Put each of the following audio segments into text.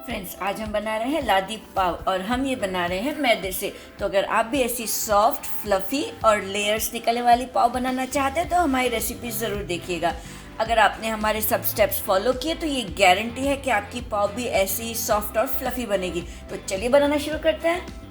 Friends, आज हम बना रहे हैं लादी पाव और हम ये बना रहे हैं मैदे से। तो अगर आप भी ऐसी सॉफ्ट, फ्लफ़ी और लेयर्स निकलने वाली पाव बनाना चाहते हैं तो हमारी रेसिपी ज़रूर देखिएगा। अगर आपने हमारे सब स्टेप्स फॉलो किए तो ये गारंटी है कि आपकी पाव भी ऐसी ही सॉफ्ट और फ्लफ़ी बनेगी। तो चलिए बनाना शुरू करते हैं।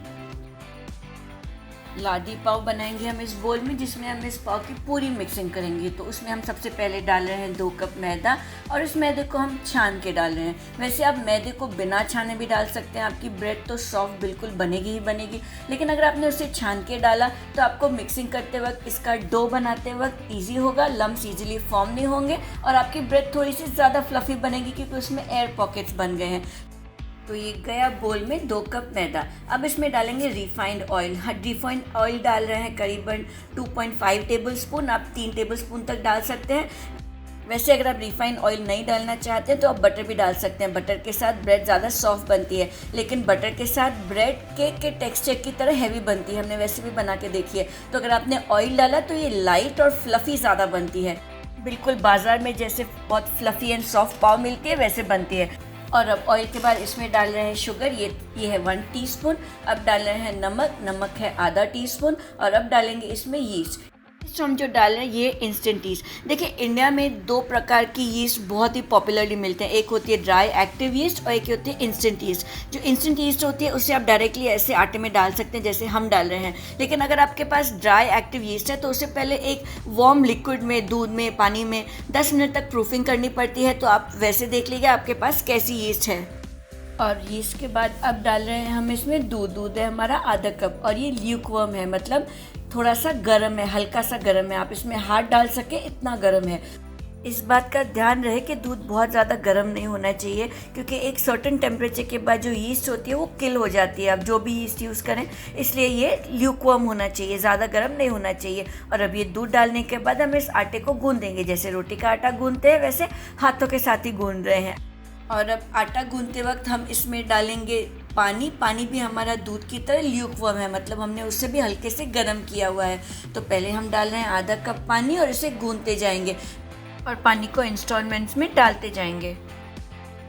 लादी पाव बनाएंगे हम इस बोल में, जिसमें हम इस पाव की पूरी मिक्सिंग करेंगे। तो उसमें हम सबसे पहले डाल रहे हैं 2 कप मैदा और इस मैदे को हम छान के डाल रहे हैं। वैसे आप मैदे को बिना छाने भी डाल सकते हैं, आपकी ब्रेड तो सॉफ्ट बिल्कुल बनेगी ही बनेगी। लेकिन अगर आपने उसे छान के डाला तो आपको मिक्सिंग करते वक्त, इसका डो बनाते वक्त ईजी होगा, लम्स ईजिली फॉर्म नहीं होंगे और आपकी ब्रेड थोड़ी सी ज़्यादा फ्लफ़ी बनेगी क्योंकि उसमें एयर पॉकेट्स बन गए हैं। तो ये गया बोल में 2 कप मैदा। अब इसमें डालेंगे रिफाइंड ऑयल। रिफाइंड ऑयल डाल रहे हैं करीबन 2.5 टेबल स्पून, आप 3 टेबल स्पून तक डाल सकते हैं। वैसे अगर आप रिफाइंड ऑयल नहीं डालना चाहते हैं तो आप बटर भी डाल सकते हैं। बटर के साथ ब्रेड ज़्यादा सॉफ्ट बनती है, लेकिन बटर के साथ ब्रेड केक के टेक्सचर की तरह हैवी बनती है। हमने वैसे भी बना के देखी है। तो अगर आपने ऑयल डाला तो ये लाइट और फ्लफ़ी ज़्यादा बनती है, बिल्कुल बाजार में जैसे बहुत फ्लफ़ी एंड सॉफ्ट पाव मिलती है वैसे बनती है। और अब ऑयल के बाद इसमें डाल रहे हैं शुगर, ये है 1 टीस्पून। अब डाल रहे हैं नमक है आधा टीस्पून। और अब डालेंगे इसमें यीस्ट। हम जो डाल रहे हैं ये इंस्टेंट यीस्ट। देखिए, इंडिया में 2 प्रकार की यीस्ट बहुत ही पॉपुलरली मिलते हैं। एक होती है ड्राई एक्टिव यीस्ट और एक होती है इंस्टेंट यीस्ट। जो इंस्टेंट यीस्ट होती है उसे आप डायरेक्टली ऐसे आटे में डाल सकते हैं जैसे हम डाल रहे हैं। लेकिन अगर आपके पास ड्राई एक्टिव यीस्ट है तो उसे पहले एक वार्म लिक्विड में, दूध में, पानी में 10 मिनट तक प्रूफिंग करनी पड़ती है। तो आप वैसे देख लीजिए आपके पास कैसी यीस्ट है। और यीस्ट के बाद अब डाल रहे हैं हम इसमें दूध है हमारा आधा कप। और ये ल्यूकवर्म है, मतलब थोड़ा सा गर्म है, हल्का सा गर्म है। आप इसमें हाथ डाल सके इतना गर्म है। इस बात का ध्यान रहे कि दूध बहुत ज़्यादा गर्म नहीं होना चाहिए, क्योंकि एक सर्टेन टेम्परेचर के बाद जो यीस्ट होती है वो किल हो जाती है। आप जो भी यीस्ट यूज़ करें, इसलिए ये ल्यूकवर्म होना चाहिए, ज़्यादा गर्म नहीं होना चाहिए। और अब ये दूध डालने के बाद हम इस आटे को गूँधेंगे, जैसे रोटी का आटा गूँधते हैं वैसे हाथों के साथ ही गूँध रहे हैं। और अब आटा गूंथते वक्त हम इसमें डालेंगे पानी भी हमारा दूध की तरह ल्यूकवर्म है, मतलब हमने उससे भी हल्के से गर्म किया हुआ है। तो पहले हम डाल रहे हैं आधा कप पानी और इसे गूंथते जाएंगे और पानी को इंस्टॉलमेंट्स में डालते जाएंगे।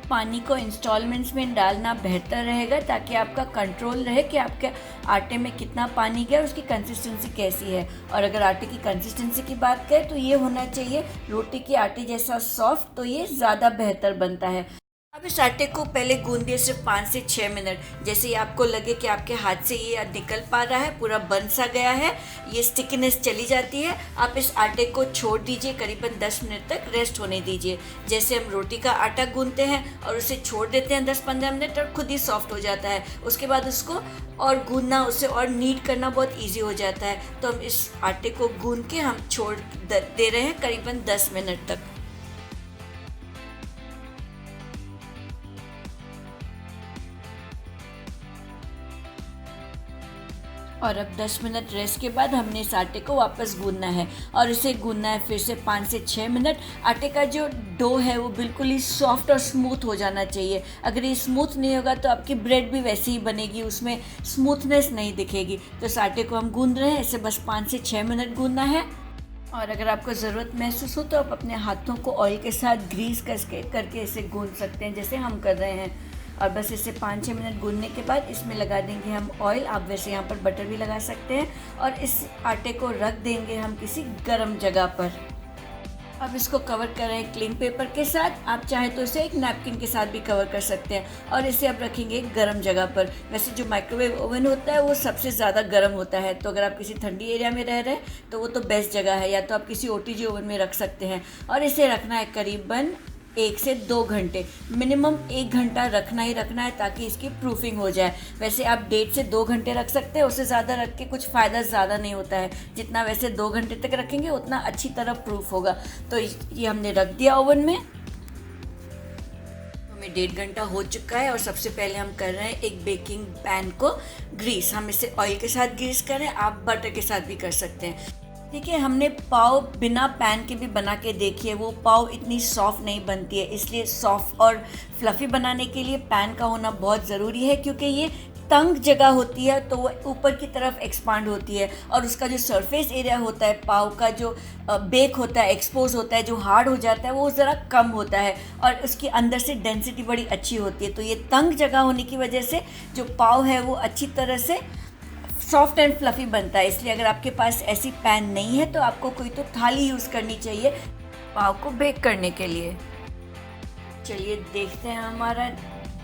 पानी को इंस्टॉलमेंट्स में डालना बेहतर रहेगा ताकि आपका कंट्रोल रहे कि आपके आटे में कितना पानी गया और उसकी कंसिस्टेंसी कैसी है। और अगर आटे की कंसिस्टेंसी की बात करें तो ये होना चाहिए रोटी के आटे जैसा सॉफ्ट, तो ये ज़्यादा बेहतर बनता है। अब इस आटे को पहले गूंदिए सिर्फ 5 से 6 मिनट। जैसे ही आपको लगे कि आपके हाथ से ये निकल पा रहा है, पूरा बन सा गया है, ये स्टिकीनेस चली जाती है, आप इस आटे को छोड़ दीजिए, करीबन 10 मिनट तक रेस्ट होने दीजिए। जैसे हम रोटी का आटा गूंथते हैं और उसे छोड़ देते हैं 10-15 मिनट और खुद ही सॉफ्ट हो जाता है। उसके बाद उसको और गूंदना, उसे और नीट करना बहुत ईजी हो जाता है। तो हम इस आटे को गूंद के हम छोड़ दे रहे हैं करीबन 10 मिनट तक। और अब 10 मिनट रेस्ट के बाद हमने इस आटे को वापस गूंदना है और इसे गूंदना है फिर से 5 से 6 मिनट। आटे का जो डो है वो बिल्कुल ही सॉफ्ट और स्मूथ हो जाना चाहिए। अगर ये स्मूथ नहीं होगा तो आपकी ब्रेड भी वैसी ही बनेगी, उसमें स्मूथनेस नहीं दिखेगी। तो इस आटे को हम गूंद रहे हैं, इसे बस 5 से 6 मिनट गूंदना है। और अगर आपको ज़रूरत महसूस हो तो आप अपने हाथों को ऑयल के साथ ग्रीस करके इसे गूंद सकते हैं, जैसे हम कर रहे हैं। और बस इसे 5-6 मिनट गूंदने के बाद इसमें लगा देंगे हम ऑयल। आप वैसे यहाँ पर बटर भी लगा सकते हैं। और इस आटे को रख देंगे हम किसी गर्म जगह पर। अब इसको कवर करें क्लीन पेपर के साथ, आप चाहें तो इसे एक नैपकिन के साथ भी कवर कर सकते हैं। और इसे अब रखेंगे एक गर्म जगह पर। वैसे जो माइक्रोवेव ओवन होता है वो सबसे ज़्यादा गर्म होता है, तो अगर आप किसी ठंडी एरिया में रह रहे हैं तो वो तो बेस्ट जगह है, या तो आप किसी OTG ओवन में रख सकते हैं। और इसे रखना है करीबन 1 से 2 घंटे, मिनिमम 1 घंटा रखना ही रखना है ताकि इसकी प्रूफिंग हो जाए। वैसे आप 1.5 से 2 घंटे रख सकते हैं, उससे ज़्यादा रख के कुछ फ़ायदा ज़्यादा नहीं होता है। जितना वैसे 2 घंटे तक रखेंगे उतना अच्छी तरह प्रूफ होगा। तो ये हमने रख दिया ओवन में। हमें 1.5 घंटा हो चुका है और सबसे पहले हम कर रहे हैं एक बेकिंग पैन को ग्रीस। हम इसे ऑयल के साथ ग्रीस करें, आप बटर के साथ भी कर सकते हैं। देखिए, हमने पाव बिना पैन के भी बना के देखी है, वो पाव इतनी सॉफ्ट नहीं बनती है। इसलिए सॉफ्ट और फ्लफ़ी बनाने के लिए पैन का होना बहुत ज़रूरी है, क्योंकि ये तंग जगह होती है तो वो ऊपर की तरफ एक्सपांड होती है, और उसका जो सरफेस एरिया होता है पाव का, जो बेक होता है, एक्सपोज होता है, जो हार्ड हो जाता है, वो ज़रा कम होता है और उसके अंदर से डेंसिटी बड़ी अच्छी होती है। तो ये तंग जगह होने की वजह से जो पाव है वो अच्छी तरह से सॉफ्ट एंड फ्लफ़ी बनता है। इसलिए अगर आपके पास ऐसी पैन नहीं है तो आपको कोई तो थाली यूज़ करनी चाहिए पाव को बेक करने के लिए। चलिए देखते हैं हमारा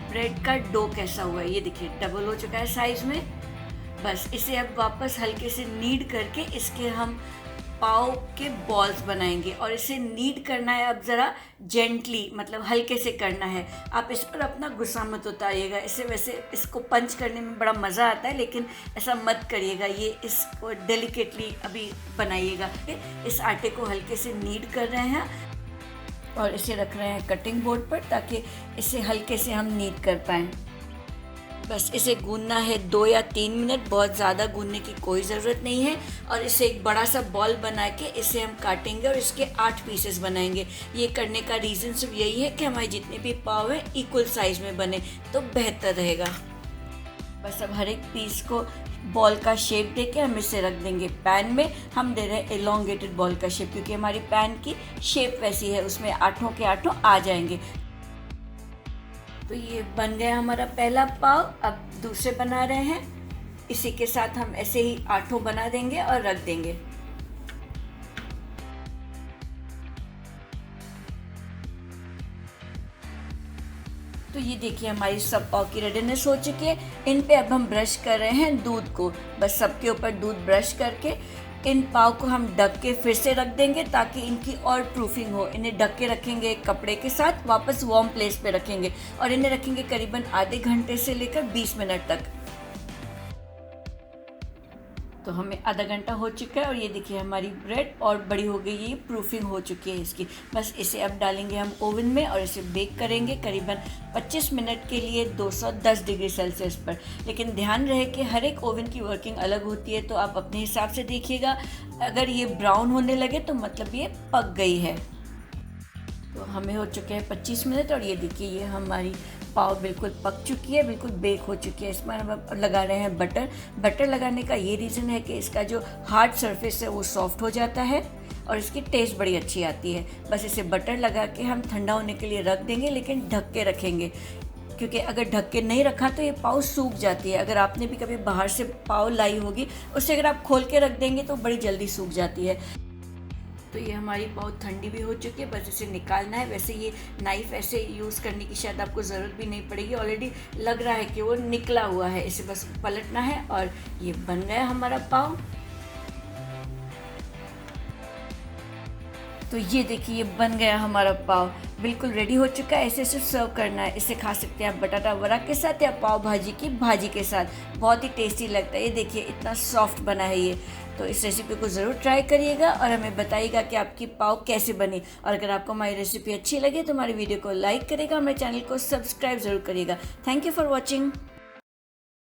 ब्रेड का डो कैसा हुआ है। ये देखिए डबल हो चुका है साइज़ में। बस इसे अब वापस हल्के से नीड करके इसके हम पाव के बॉल्स बनाएंगे, और इसे नीड करना है अब ज़रा जेंटली, मतलब हल्के से करना है। आप इस पर अपना गुस्सा मत उतारिएगा। इसे वैसे इसको पंच करने में बड़ा मज़ा आता है, लेकिन ऐसा मत करिएगा। ये इसको डेलिकेटली अभी बनाइएगा। इस आटे को हल्के से नीड कर रहे हैं और इसे रख रहे हैं कटिंग बोर्ड पर, ताकि इसे हल्के से हम नीड कर पाएँ। बस इसे गूंदना है 2 या 3 मिनट, बहुत ज़्यादा गूंदने की कोई ज़रूरत नहीं है। और इसे एक बड़ा सा बॉल बना के इसे हम काटेंगे और इसके 8 पीसेस बनाएंगे। ये करने का रीज़न सिर्फ यही है कि हमारे जितने भी पाव हैं इक्वल साइज़ में बने तो बेहतर रहेगा। बस अब हर एक पीस को बॉल का शेप देके हम इसे रख देंगे पैन में। हम दे रहे हैं एलोंगेटेड बॉल का शेप, क्योंकि हमारी पैन की शेप वैसी है, उसमें 8 के 8 आ जाएंगे। तो ये बन गया हमारा पहला पाव। अब दूसरे बना रहे हैं। इसी के साथ हम ऐसे ही 8 बना देंगे और रख देंगे। तो ये देखिए हमारी सब पाव की रेडीनेस हो चुकी है। इन पे अब हम ब्रश कर रहे हैं दूध को। बस सबके ऊपर दूध ब्रश करके इन पाव को हम ढक के फिर से रख देंगे, ताकि इनकी और प्रूफिंग हो। इन्हें ढक के रखेंगे एक कपड़े के साथ, वापस वार्म प्लेस पे रखेंगे और इन्हें रखेंगे करीबन आधे घंटे से लेकर 20 मिनट तक। तो हमें आधा घंटा हो चुका है और ये देखिए हमारी ब्रेड और बड़ी हो गई, ये प्रूफिंग हो चुकी है इसकी। बस इसे अब डालेंगे हम ओवन में और इसे बेक करेंगे करीबन 25 मिनट के लिए 210 डिग्री सेल्सियस पर। लेकिन ध्यान रहे कि हर एक ओवन की वर्किंग अलग होती है, तो आप अपने हिसाब से देखिएगा। अगर ये ब्राउन होने लगे तो मतलब ये पक गई है। तो हमें हो चुके हैं 25 मिनट और ये देखिए ये हमारी पाव बिल्कुल पक चुकी है, बिल्कुल बेक हो चुकी है। इसमें हम लगा रहे हैं बटर। बटर लगाने का ये रीज़न है कि इसका जो हार्ड सरफेस है वो सॉफ्ट हो जाता है और इसकी टेस्ट बड़ी अच्छी आती है। बस इसे बटर लगा के हम ठंडा होने के लिए रख देंगे, लेकिन ढक के रखेंगे, क्योंकि अगर ढक के नहीं रखा तो ये पाव सूख जाती है। अगर आपने भी कभी बाहर से पाव लाई होगी, उससे अगर आप खोल के रख देंगे तो बड़ी जल्दी सूख जाती है। तो ये हमारी पाव ठंडी भी हो चुकी है, बस इसे निकालना है। वैसे ये नाइफ़ ऐसे यूज़ करने की शायद आपको ज़रूरत भी नहीं पड़ेगी, ऑलरेडी लग रहा है कि वो निकला हुआ है। इसे बस पलटना है और ये बन गया हमारा पाव। तो ये देखिए ये बन गया हमारा पाव, बिल्कुल रेडी हो चुका है। ऐसे सिर्फ सर्व करना है। इसे खा सकते हैं आप बटाटा वड़ा के साथ या पाव भाजी की भाजी के साथ, बहुत ही टेस्टी लगता है। ये देखिए इतना सॉफ्ट बना है ये। तो इस रेसिपी को ज़रूर ट्राई करिएगा और हमें बताइएगा कि आपकी पाव कैसे बनी। और अगर आपको हमारी रेसिपी अच्छी लगे तो हमारी वीडियो को लाइक करिएगा, हमारे चैनल को सब्सक्राइब ज़रूर करिएगा। Thank you for watching.